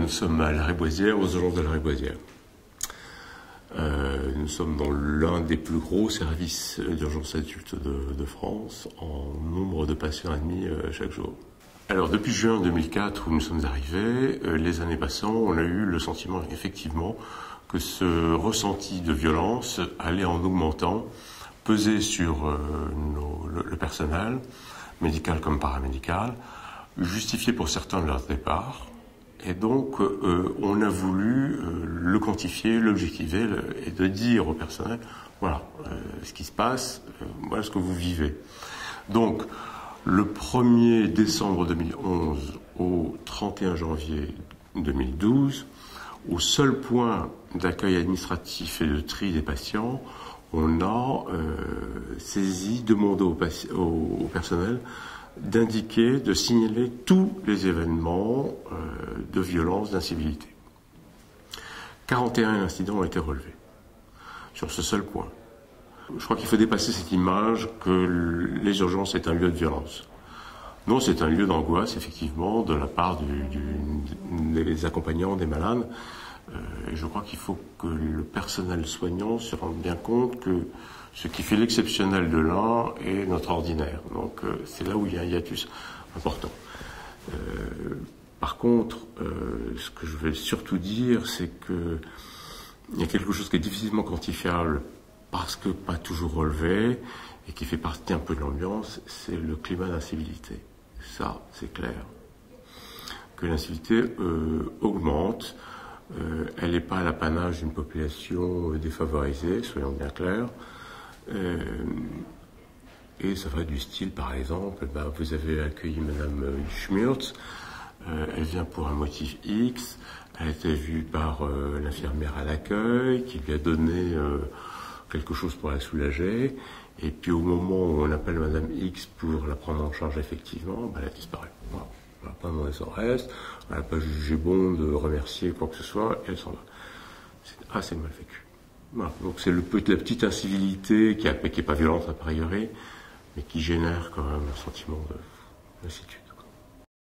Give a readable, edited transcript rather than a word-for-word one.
nous sommes à la Rayboisière, aux urgences de la Rayboisière. Nous sommes dans l'un des plus gros services d'urgence adultes de France, en nombre de patients admis chaque jour. Alors, depuis juin 2004, où nous sommes arrivés, les années passant, on a eu le sentiment, effectivement, que ce ressenti de violence allait en augmentant, peser sur le personnel, médical comme paramédical, justifier pour certains de leur départ. Et donc, on a voulu le quantifier, l'objectiver et de dire au personnel, voilà ce qui se passe, voilà ce que vous vivez. Donc, le 1er décembre 2011 au 31 janvier 2012, au seul point d'accueil administratif et de tri des patients, on a demandé au personnel d'indiquer, de signaler tous les événements de violence, d'incivilité. 41 incidents ont été relevés sur ce seul point. Je crois qu'il faut dépasser cette image que les urgences est un lieu de violence. Non, c'est un lieu d'angoisse, effectivement, de la part des accompagnants, des malades. Et je crois qu'il faut que le personnel soignant se rende bien compte que ce qui fait l'exceptionnel de l'un est notre ordinaire. Donc c'est là où il y a un hiatus important. Par contre, ce que je vais surtout dire, c'est qu'il y a quelque chose qui est difficilement quantifiable parce que pas toujours relevé et qui fait partie un peu de l'ambiance, c'est le climat d'incivilité. Ça, c'est clair. Que l'incivilité augmente. Elle n'est pas l'apanage d'une population défavorisée, soyons bien clairs. Et ça va du style, par exemple, vous avez accueilli Madame Schmurtz, elle vient pour un motif X, elle a été vue par l'infirmière à l'accueil, qui lui a donné quelque chose pour la soulager, et puis au moment où on appelle Madame X pour la prendre en charge effectivement, elle a disparu. Voilà. Elle n'a pas demandé son reste, elle n'a pas jugé bon de remercier quoi que ce soit, et elle s'en va. C'est assez mal vécu. Voilà. Donc c'est la petite incivilité qui n'est pas violente a priori, mais qui génère quand même un sentiment de lassitude.